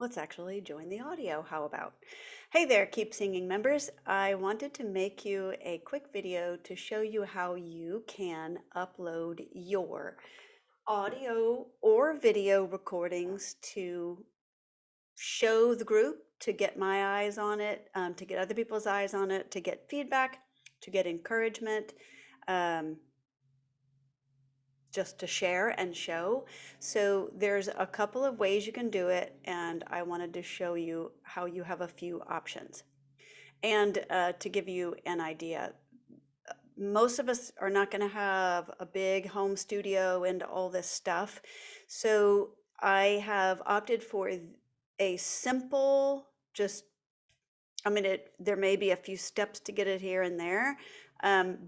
let's actually join the audio. How about? Hey there, Keep Singing members. I wanted to make you a quick video to show you how you can upload your audio or video recordings to show the group, to get my eyes on it, to get other people's eyes on it, to get feedback, to get encouragement. Just to share and show. So there's a couple of ways you can do it, and I wanted to show you how you have a few options. And to give you an idea, most of us are not going to have a big home studio and all this stuff. So I have opted for a simple, there may be a few steps to get it here and there,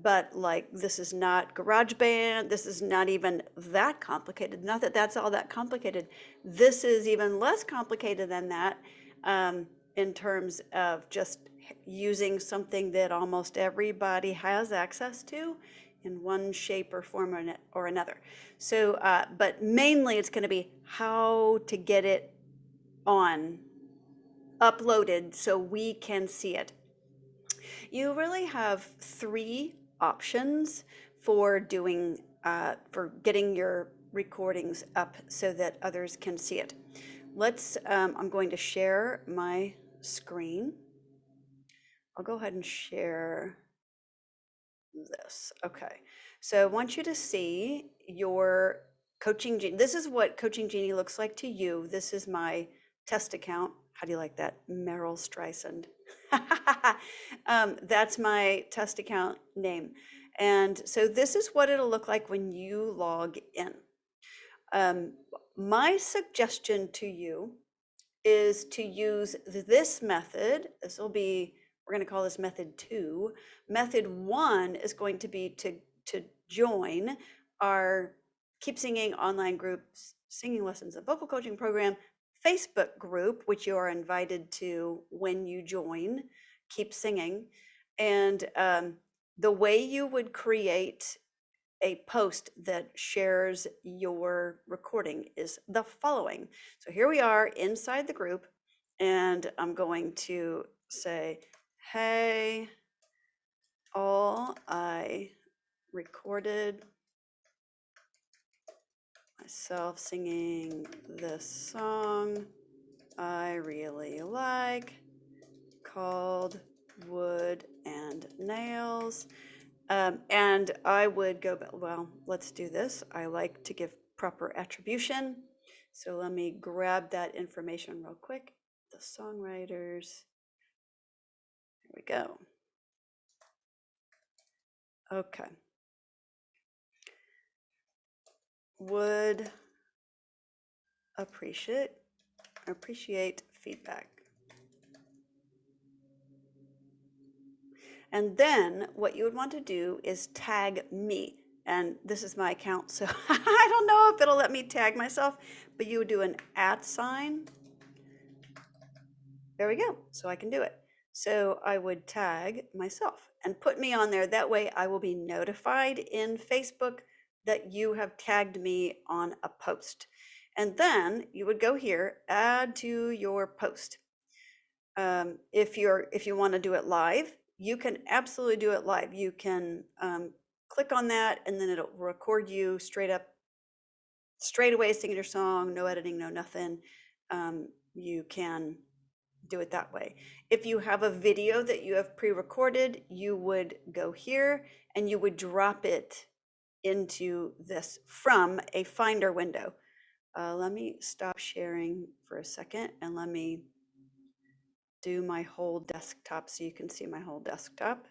but like this is not GarageBand. This is not even that complicated. Not that that's all that complicated. This is even less complicated than that, in terms of just using something that almost everybody has access to in one shape or form or another. So, but mainly it's going to be how to get it on uploaded so we can see it. You really have three options for doing, for getting your recordings up so that others can see it. I'm going to share my screen. I'll go ahead and share this. Okay. So I want you to see your Coaching Genie. This is what Coaching Genie looks like to you. This is my test account. How do you like that? Meryl Streisand. That's my test account name. And so this is what it'll look like when you log in. My suggestion to you is to use this method. We're going to call this method 2. Method 1 is going to be to join our Keep Singing online groups, singing lessons and vocal coaching program Facebook group, which you are invited to when you join Keep Singing. And the way you would create a post that shares your recording is the following. So here we are inside the group, and I'm going to say, hey, all, I recorded myself singing this song I really like called Wood and Nails. And I would go, well, let's do this. I like to give proper attribution. So let me grab that information real quick. The songwriters. Here we go. Okay. Would appreciate feedback. And then what you would want to do is tag me. And this is my account, so I don't know if it'll let me tag myself, but you would do an @. There we go. So I can do it. So I would tag myself and put me on there. That way I will be notified in Facebook that you have tagged me on a post. And then you would go here, add to your post. If you want to do it live, you can absolutely do it live. You can click on that and then it'll record you straight away singing your song, no editing, no nothing. You can do it that way. If you have a video that you have pre-recorded, you would go here and you would drop it into this from a Finder window. Let me stop sharing for a second and let me do my whole desktop so you can see my whole desktop.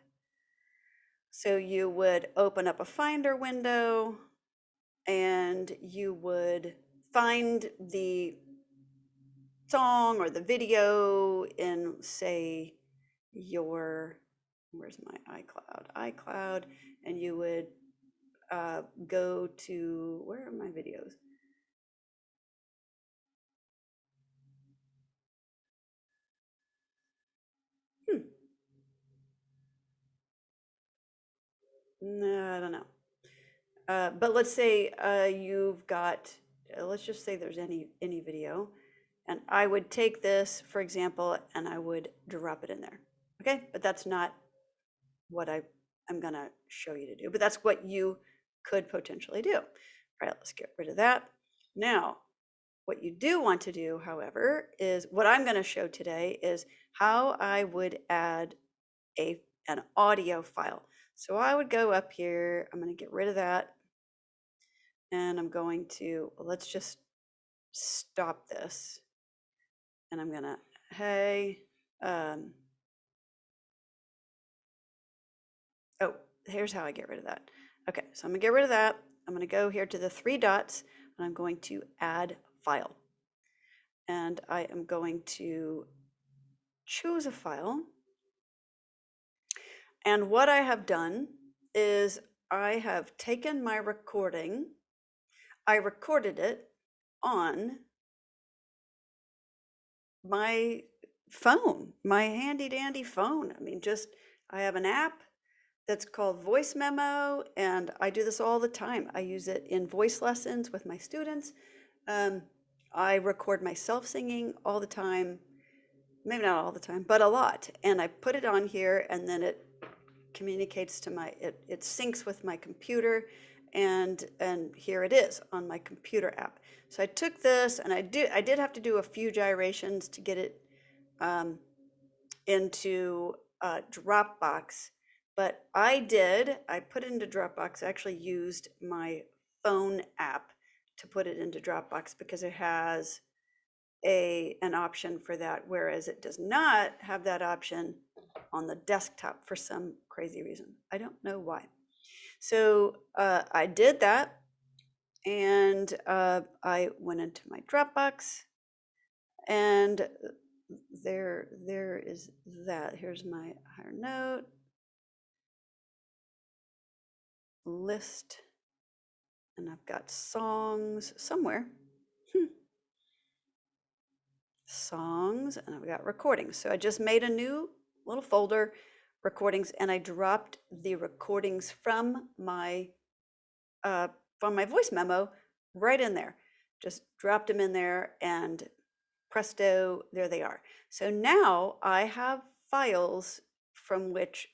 So you would open up a Finder window and you would find the song or the video in, say, where's my iCloud, and you would go to, where are my videos? No, I don't know. But let's say you've got, let's just say there's any video, And I would take this, for example, and I would drop it in there. Okay, but that's not what I'm gonna show you to do, but that's what you could potentially do. All right, let's get rid of that. Now, what you do want to do, however, is what I'm gonna show today is how I would add an audio file. So I would go up here, I'm gonna get rid of that. And I'm going to, let's just stop this. And I'm gonna, hey, oh, here's how I get rid of that. Okay, so I'm gonna get rid of that. I'm gonna go here to the three dots and I'm going to add file. And I am going to choose a file. And what I have done is I have taken my recording, I recorded it on my phone, my handy dandy phone. I mean, just, I have an app that's called Voice Memo, and I do this all the time. I use it in voice lessons with my students. I record myself singing all the time, maybe not all the time, but a lot. And I put it on here, and then it communicates to my, it syncs with my computer, and here it is on my computer app. So I took this, and I did have to do a few gyrations to get it into Dropbox, but I put it into Dropbox. I actually used my phone app to put it into Dropbox because it has an option for that, whereas it does not have that option on the desktop for some crazy reason. I don't know why. So I did that, and I went into my Dropbox, and there is that. Here's my higher note list, and I've got songs somewhere. Songs, and I've got recordings. So I just made a new little folder, recordings, and I dropped the recordings from my voice memo right in there. Just dropped them in there, and presto, there they are. So now I have files from which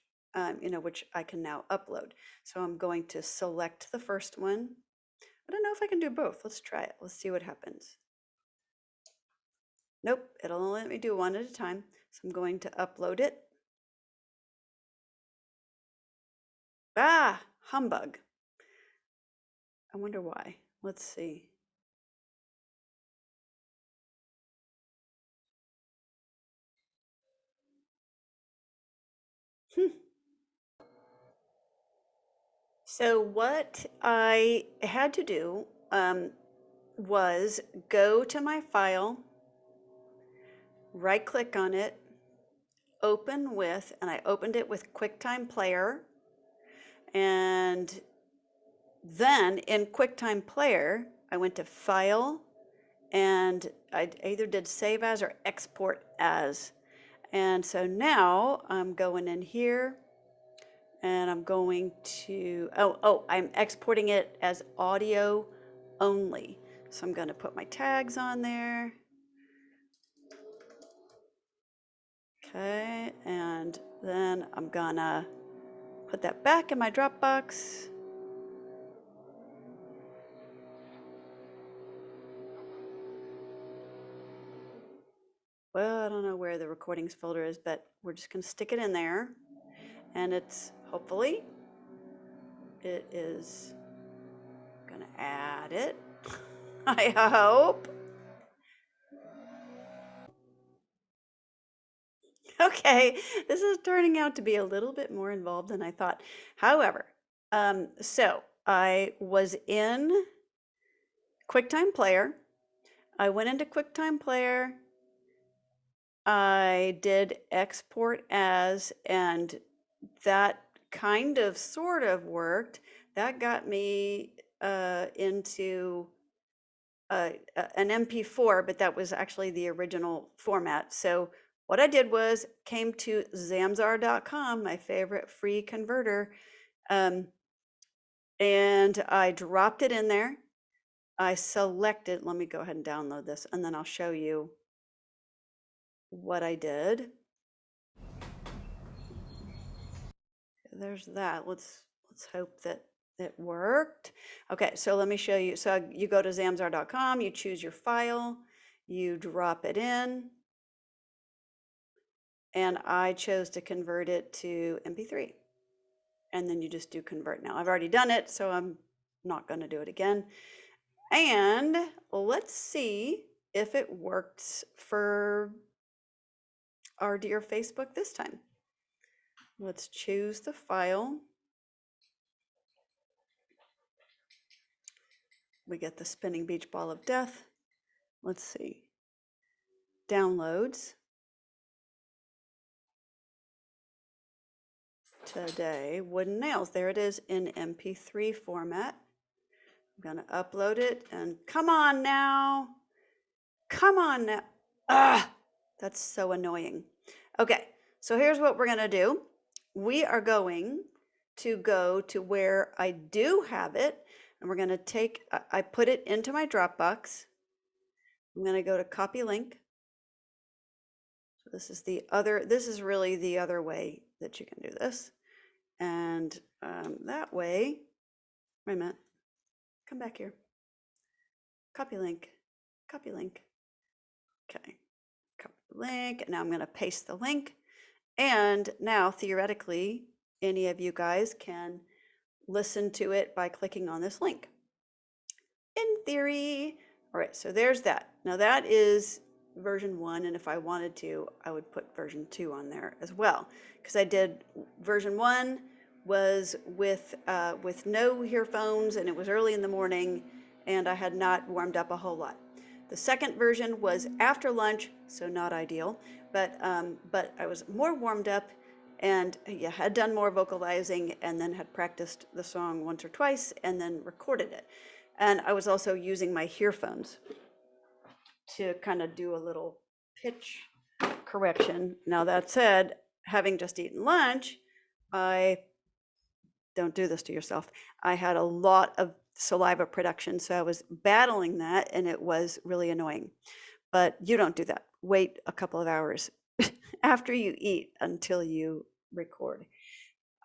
which I can now upload. So I'm going to select the first one. I don't know if I can do both. Let's try it. Let's see what happens. Nope, it'll only let me do one at a time. So I'm going to upload it. Ah, humbug. I wonder why. Let's see. So what I had to do was go to my file, right click on it, open with, and I opened it with QuickTime Player. And then in QuickTime Player, I went to File, and I either did Save As or Export As. And so now I'm going in here, and I'm going to, I'm exporting it as audio only. So I'm going to put my tags on there. Okay, and then I'm gonna put that back in my Dropbox. Well, I don't know where the recordings folder is, but we're just gonna stick it in there. And it's, hopefully, it is gonna add it. I hope. Okay, this is turning out to be a little bit more involved than I thought. However, so I was in QuickTime Player. I went into QuickTime Player. I did export as, and that kind of sort of worked. That got me into an MP4, but that was actually the original format. So what I did was came to Zamzar.com, my favorite free converter, and I dropped it in there. I selected, let me go ahead and download this, and then I'll show you what I did. There's that. Let's hope that it worked. Okay, so let me show you. So you go to zamzar.com, you choose your file, you drop it in, and I chose to convert it to MP3. And then you just do convert. Now I've already done it, so I'm not going to do it again. And let's see if it works for our dear Facebook this time. Let's choose the file. We get the spinning beach ball of death. Let's see. Downloads. Today, wooden nails. There it is in MP3 format. I'm going to upload it and come on now. Come on now. Ah, that's so annoying. Okay, so here's what we're going to do. We are going to go to where I do have it, and we're going to take, I put it into my Dropbox. I'm going to go to copy link. So this is the other, this is really the other way that you can do this. And that way, wait a minute, come back here. Copy link, copy link. Okay, copy the link. Now I'm going to paste the link. And now theoretically, any of you guys can listen to it by clicking on this link. In theory. All right, so there's that. Now that is version 1, and if I wanted to, I would put version 2 on there as well, because I did version 1 was with no earphones, and it was early in the morning, and I had not warmed up a whole lot. The second version was after lunch, so not ideal, but I was more warmed up, and yeah, had done more vocalizing, and then had practiced the song once or twice, and then recorded it. And I was also using my earphones to kind of do a little pitch correction. Now that said, having just eaten lunch, don't do this to yourself. I had a lot of saliva production, so I was battling that, and it was really annoying. But you don't do that. Wait a couple of hours after you eat until you record.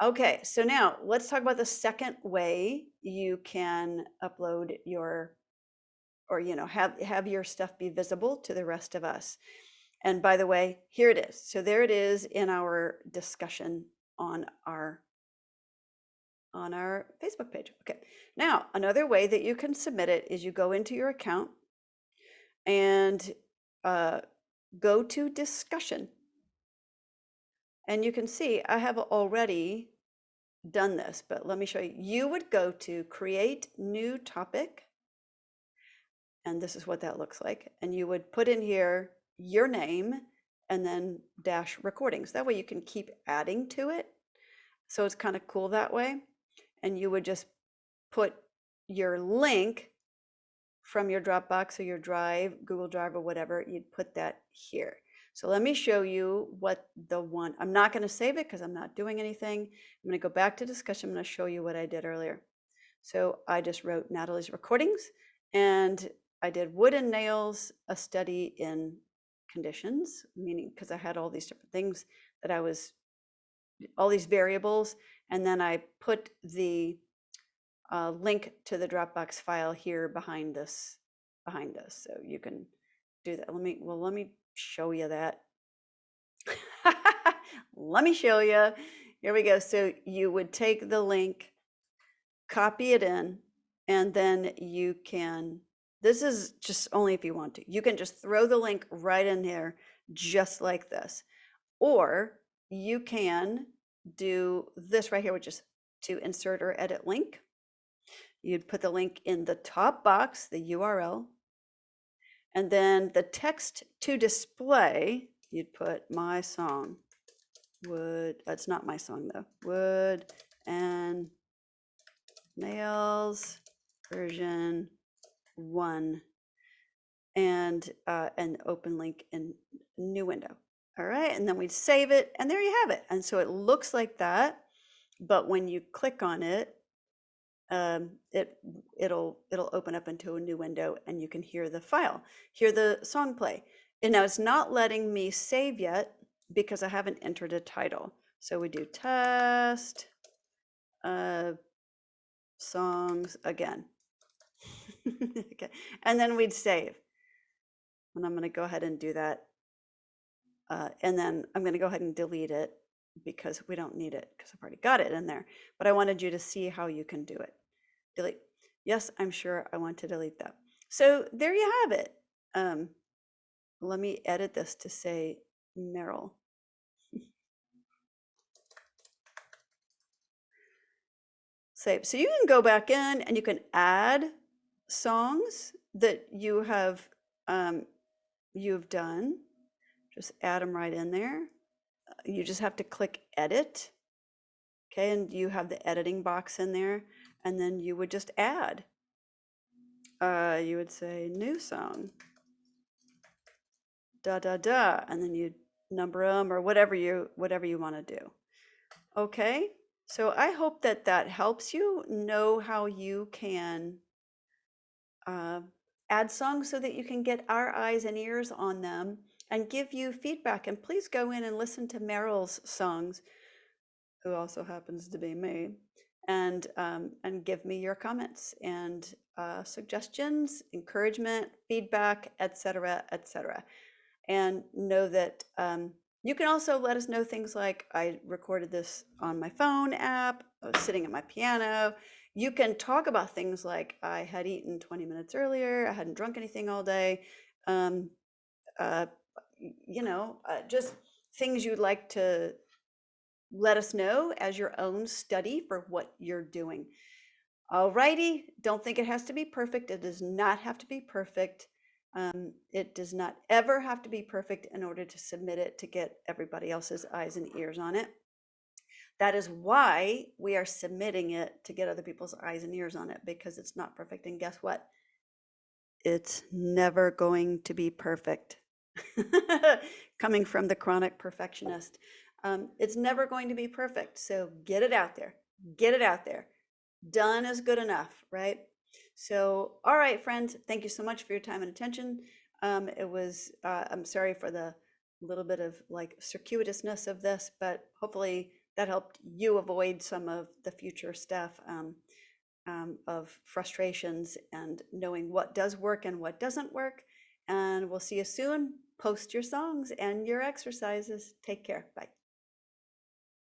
Okay, so now let's talk about the second way you can upload your, or have your stuff be visible to the rest of us. And by the way, here it is. So there it is in our discussion on our Facebook page. Okay, now another way that you can submit it is you go into your account and go to discussion. And you can see I have already done this, but let me show you. You would go to create new topic, and this is what that looks like. And you would put in here your name and then dash recordings. That way you can keep adding to it. So it's kind of cool that way. And you would just put your link from your Dropbox or your Drive, Google Drive or whatever, you'd put that here. So let me show you what the one, I'm not going to save it because I'm not doing anything. I'm going to go back to discussion. I'm going to show you what I did earlier. So I just wrote Natalie's recordings, and I did wood and nails, a study in conditions, meaning because I had all these different things that I was, all these variables, and then I put the link to the Dropbox file here behind us, so you can do that. Let me show you that. Let me show you. Here we go. So you would take the link, copy it in, and then you can, this is just only if you want to, you can just throw the link right in here just like this. Or you can do this right here, which is to insert or edit link. You'd put the link in the top box, the URL, and then the text to display, you'd put my song, wood, that's not my song though, wood and nails version 1, and open link in new window. All right, and then we'd save it, and there you have it. And so it looks like that, but when you click on it, it'll open up into a new window, and you can hear the file, hear the song play. And now it's not letting me save yet because I haven't entered a title. So we do test songs again. Okay. And then we'd save. And I'm going to go ahead and do that. And then I'm going to go ahead and delete it because we don't need it because I've already got it in there. But I wanted you to see how you can do it. Delete. Yes, I'm sure I want to delete that. So there you have it. Let me edit this to say Meryl. Save. So you can go back in and you can add songs that you've done. Just add them right in there. You just have to click edit. Okay, and you have the editing box in there, and then you would just add. You would say new song, da da da, and then you number them or whatever you want to do. Okay, so I hope that that helps you know how you can add songs so that you can get our eyes and ears on them and give you feedback. And please go in and listen to Meryl's songs, who also happens to be me, and give me your comments and suggestions, encouragement, feedback, etc., etc. And know that you can also let us know things like I recorded this on my phone app, I was sitting at my piano. You can talk about things like I had eaten 20 minutes earlier, I hadn't drunk anything all day, um, uh, just things you'd like to let us know as your own study for what you're doing. Alrighty, don't think it has to be perfect. It does not have to be perfect. It does not ever have to be perfect in order to submit it to get everybody else's eyes and ears on it. That is why we are submitting it to get other people's eyes and ears on it, because it's not perfect. And guess what? It's never going to be perfect. Coming from the chronic perfectionist. It's never going to be perfect. So get it out there. Get it out there. Done is good enough, right? So, all right, friends, thank you so much for your time and attention. I'm sorry for the little bit of like circuitousness of this, but hopefully that helped you avoid some of the future stuff of frustrations and knowing what does work and what doesn't work. And we'll see you soon. Post your songs and your exercises. Take care. Bye.